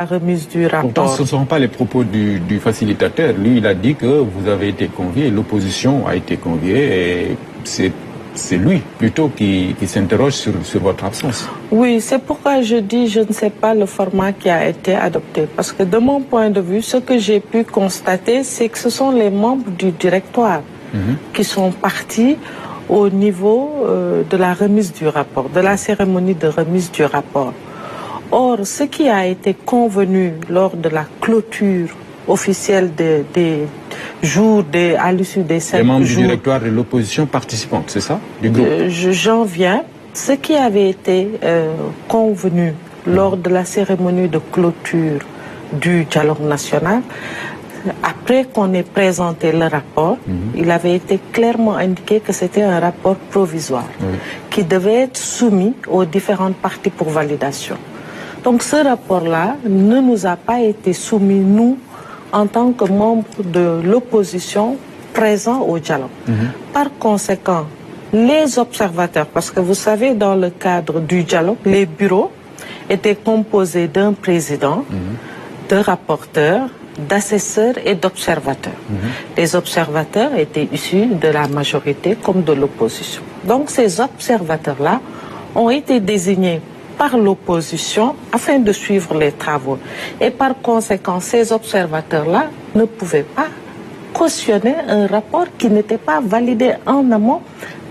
la remise du rapport. Pourtant, ce ne sont pas les propos du facilitateur. Lui, il a dit que vous avez été convié, l'opposition a été conviée, et c'est lui plutôt qui s'interroge sur votre absence. Oui, c'est pourquoi je dis je ne sais pas le format qui a été adopté. Parce que de mon point de vue, ce que j'ai pu constater, c'est que ce sont les membres du directoire qui sont partis au niveau de la remise du rapport, de la cérémonie de remise du rapport. Or, ce qui a été convenu lors de la clôture officielle des jours, à l'issue des 5 jours... Les membres du directoire de l'opposition participante, c'est ça, du groupe? J'en viens. Ce qui avait été convenu lors de la cérémonie de clôture du dialogue national, après qu'on ait présenté le rapport, il avait été clairement indiqué que c'était un rapport provisoire qui devait être soumis aux différentes parties pour validation. Donc ce rapport-là ne nous a pas été soumis, nous, en tant que membres de l'opposition présents au dialogue. Par conséquent, les observateurs, parce que vous savez, dans le cadre du dialogue, les bureaux étaient composés d'un président, de rapporteurs, d'assesseurs et d'observateurs. Les observateurs étaient issus de la majorité comme de l'opposition. Donc ces observateurs-là ont été désignés par l'opposition afin de suivre les travaux. Et par conséquent, ces observateurs-là ne pouvaient pas cautionner un rapport qui n'était pas validé en amont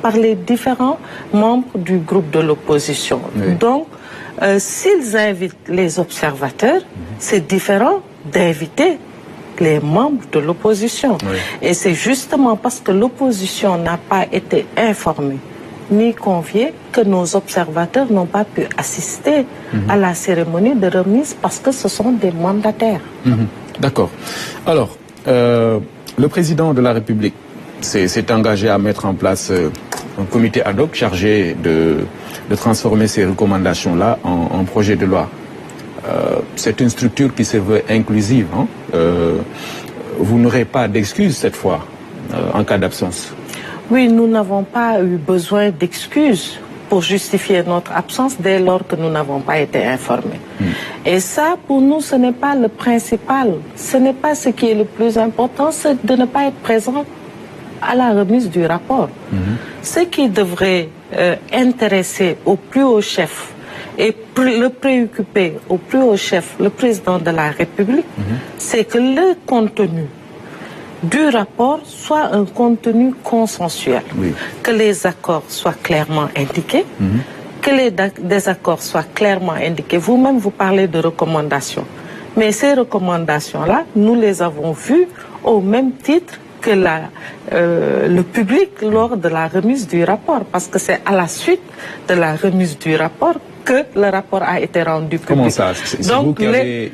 par les différents membres du groupe de l'opposition. Donc, s'ils invitent les observateurs, c'est différent d'inviter les membres de l'opposition. Et c'est justement parce que l'opposition n'a pas été informée ni conviée que nos observateurs n'ont pas pu assister à la cérémonie de remise parce que ce sont des mandataires. D'accord. Alors, le président de la République s'est engagé à mettre en place un comité ad hoc chargé de transformer ces recommandations-là en projet de loi. C'est une structure qui se veut inclusive. Vous n'aurez pas d'excuses cette fois en cas d'absence? Oui, nous n'avons pas eu besoin d'excuses pour justifier notre absence dès lors que nous n'avons pas été informés. Et ça, pour nous, ce n'est pas le principal. Ce n'est pas ce qui est le plus important, c'est de ne pas être présent à la remise du rapport. Ce qui devrait intéresser au plus haut chef et le préoccuper au plus haut chef, le président de la République, c'est que le contenu du rapport soit un contenu consensuel, que les accords soient clairement indiqués, que les désaccords soient clairement indiqués. Vous-même, vous parlez de recommandations. Mais ces recommandations-là, nous les avons vues au même titre que le public lors de la remise du rapport, parce que c'est à la suite de la remise du rapport que le rapport a été rendu public. Comment ça? Donc les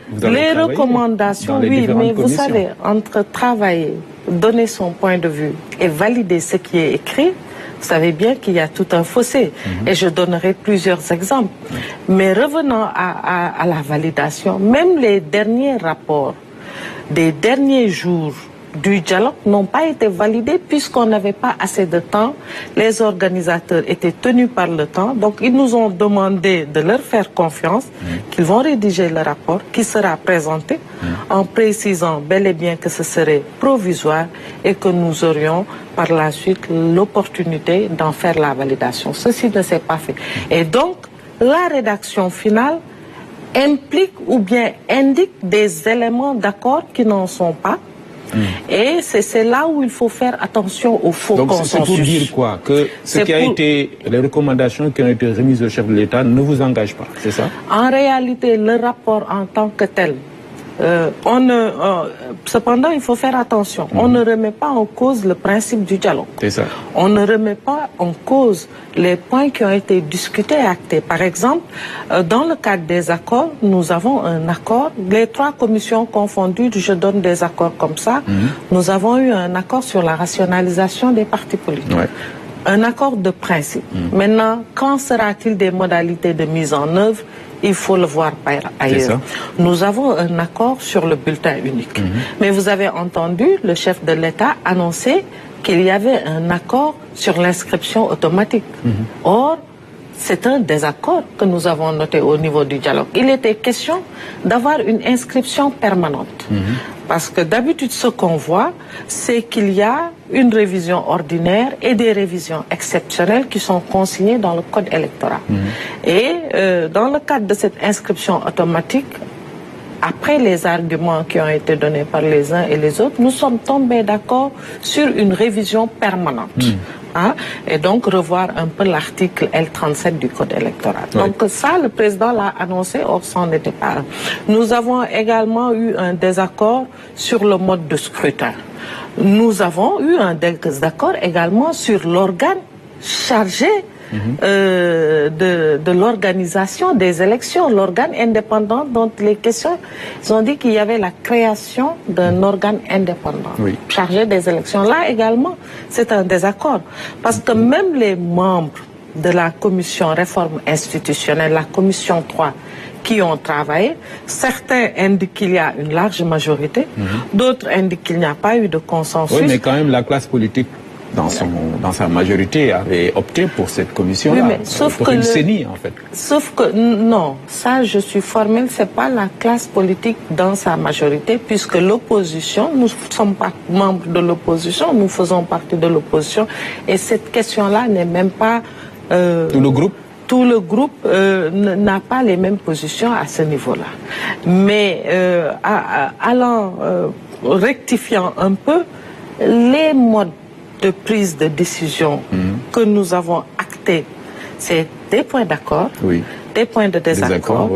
recommandations, oui, mais vous savez, entre travailler, donner son point de vue et valider ce qui est écrit, vous savez bien qu'il y a tout un fossé. Et je donnerai plusieurs exemples. Mais revenons à la validation, même les derniers rapports des derniers jours du dialogue n'ont pas été validés puisqu'on n'avait pas assez de temps. Les organisateurs étaient tenus par le temps. Donc, ils nous ont demandé de leur faire confiance, qu'ils vont rédiger le rapport qui sera présenté en précisant bel et bien que ce serait provisoire et que nous aurions par la suite l'opportunité d'en faire la validation. Ceci ne s'est pas fait. Et donc, la rédaction finale implique ou bien indique des éléments d'accord qui n'en sont pas. Et c'est là où il faut faire attention au faux consensus. Donc c'est pour dire quoi? Que les recommandations qui ont été remises au chef de l'État ne vous engagent pas, c'est ça? En réalité, le rapport en tant que tel, cependant, il faut faire attention. On ne remet pas en cause le principe du dialogue. C'est ça. On ne remet pas en cause les points qui ont été discutés et actés. Par exemple, dans le cadre des accords, nous avons un accord. Les 3 commissions confondues, je donne des accords comme ça. Nous avons eu un accord sur la rationalisation des partis politiques. Un accord de principe. Maintenant, quand sera-t-il des modalités de mise en œuvre? Il faut le voir ailleurs. Nous avons un accord sur le bulletin unique. Mais vous avez entendu le chef de l'État annoncer qu'il y avait un accord sur l'inscription automatique. Or, c'est un désaccord que nous avons noté au niveau du dialogue. Il était question d'avoir une inscription permanente. Parce que d'habitude, ce qu'on voit, c'est qu'il y a une révision ordinaire et des révisions exceptionnelles qui sont consignées dans le code électoral. Et dans le cadre de cette inscription automatique, après les arguments qui ont été donnés par les uns et les autres, nous sommes tombés d'accord sur une révision permanente. Et donc revoir un peu l'article L37 du Code électoral. Oui. Donc ça, le président l'a annoncé, or c'en était pas un. Nous avons également eu un désaccord sur le mode de scrutin. Nous avons eu un désaccord également sur l'organe chargé de l'organisation des élections, l'organe indépendant dont les questions, ils ont dit qu'il y avait la création d'un organe indépendant chargé des élections. Là également, c'est un désaccord. Parce que même les membres de la commission réforme institutionnelle, la commission 3, qui ont travaillé, certains indiquent qu'il y a une large majorité, d'autres indiquent qu'il n'y a pas eu de consensus. Oui, mais quand même la classe politique dans sa majorité avait opté pour cette commission-là, pour une CENI en fait. Sauf que non, ça je suis formelle, c'est pas la classe politique dans sa majorité, puisque l'opposition, nous ne sommes pas membres de l'opposition, nous faisons partie de l'opposition, et cette question-là n'est même pas... Tout le groupe n'a pas les mêmes positions à ce niveau-là. Mais rectifiant un peu, les modes de prise de décision que nous avons actés, c'est des points d'accord, des points de désaccord,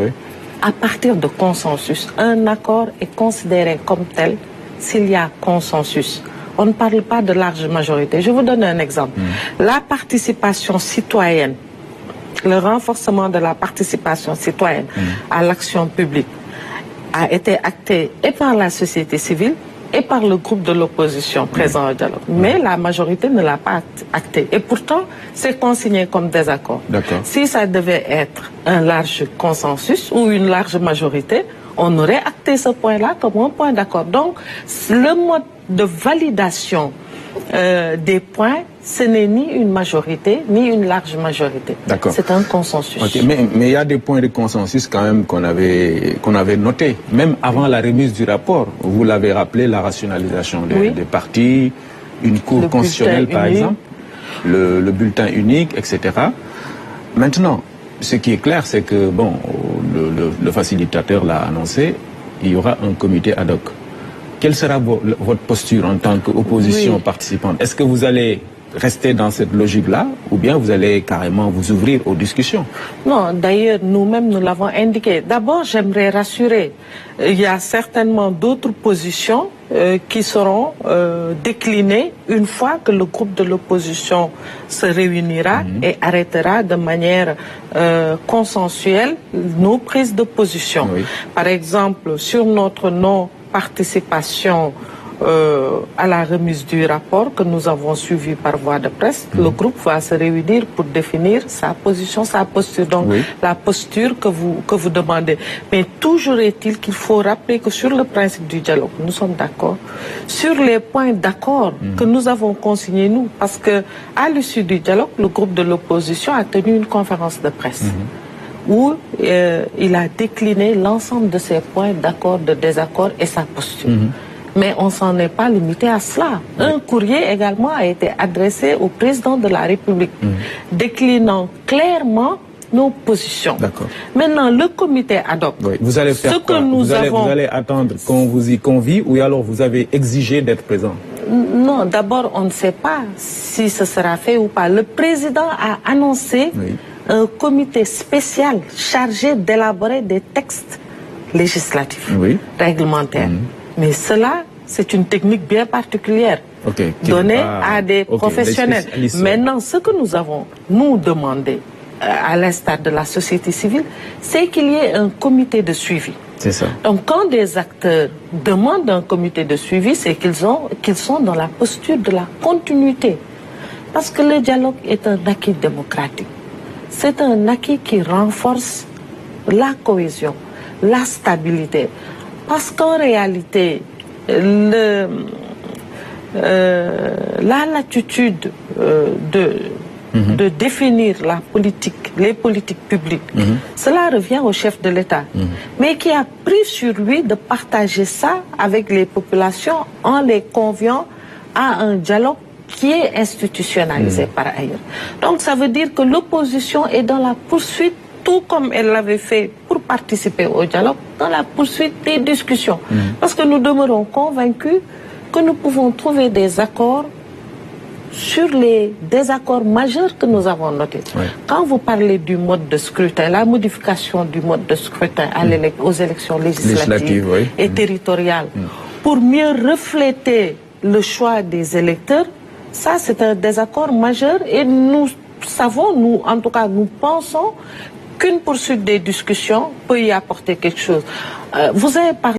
à partir de consensus. Un accord est considéré comme tel s'il y a consensus. On ne parle pas de large majorité. Je vous donne un exemple. La participation citoyenne, le renforcement de la participation citoyenne à l'action publique a été acté et par la société civile et par le groupe de l'opposition présent au dialogue. Mais la majorité ne l'a pas acté. Et pourtant, c'est consigné comme désaccord. Si ça devait être un large consensus ou une large majorité, on aurait acté ce point-là comme un point d'accord. Donc, le mode de validation des points, ce n'est ni une majorité, ni une large majorité. C'est un consensus. Mais il y a des points de consensus quand même qu'on avait notés, même avant la remise du rapport. Vous l'avez rappelé, la rationalisation des partis, une cour constitutionnelle par exemple, le bulletin unique, etc. Maintenant, ce qui est clair, c'est que, bon, le facilitateur l'a annoncé, il y aura un comité ad hoc. Quelle sera votre posture en tant qu'opposition participante? Est-ce que vous allez rester dans cette logique-là ou bien vous allez carrément vous ouvrir aux discussions? Non, d'ailleurs, nous-mêmes, nous l'avons indiqué. D'abord, j'aimerais rassurer. Il y a certainement d'autres positions qui seront déclinées une fois que le groupe de l'opposition se réunira et arrêtera de manière consensuelle nos prises de position. Par exemple, sur notre non-participation à la remise du rapport que nous avons suivi par voie de presse, le groupe va se réunir pour définir sa position, sa posture. Donc, la posture que vous demandez. Mais toujours est-il qu'il faut rappeler que sur le principe du dialogue, nous sommes d'accord. Sur les points d'accord que nous avons consignés, nous, parce que à l'issue du dialogue, le groupe de l'opposition a tenu une conférence de presse où il a décliné l'ensemble de ces points d'accord, de désaccord et sa posture. Mais on s'en est pas limité à cela. Un courrier également a été adressé au président de la République, déclinant clairement nos positions. Maintenant, le comité ad hoc, vous allez faire quoi? Vous allez attendre qu'on vous y convie ou alors vous avez exigé d'être présent? Non, d'abord, on ne sait pas si ce sera fait ou pas. Le président a annoncé un comité spécial chargé d'élaborer des textes législatifs, réglementaires. Mais cela, c'est une technique bien particulière, donnée à des professionnels. Maintenant, ce que nous avons, nous, demandé, à l'instar de la société civile, c'est qu'il y ait un comité de suivi. C'est ça. Donc, quand des acteurs demandent un comité de suivi, c'est qu'ils sont dans la posture de la continuité. Parce que le dialogue est un acquis démocratique. C'est un acquis qui renforce la cohésion, la stabilité. Parce qu'en réalité, la latitude de définir les politiques publiques, cela revient au chef de l'État, mais qui a pris sur lui de partager ça avec les populations en les conviant à un dialogue qui est institutionnalisé par ailleurs. Donc ça veut dire que l'opposition est dans la poursuite, tout comme elle l'avait fait pour participer au dialogue, dans la poursuite des discussions. Parce que nous demeurons convaincus que nous pouvons trouver des accords sur les désaccords majeurs que nous avons notés. Quand vous parlez du mode de scrutin, la modification du mode de scrutin aux élections législatives et territoriales, pour mieux refléter le choix des électeurs, ça c'est un désaccord majeur et nous savons, en tout cas nous pensons qu'une poursuite des discussions peut y apporter quelque chose. Vous avez parlé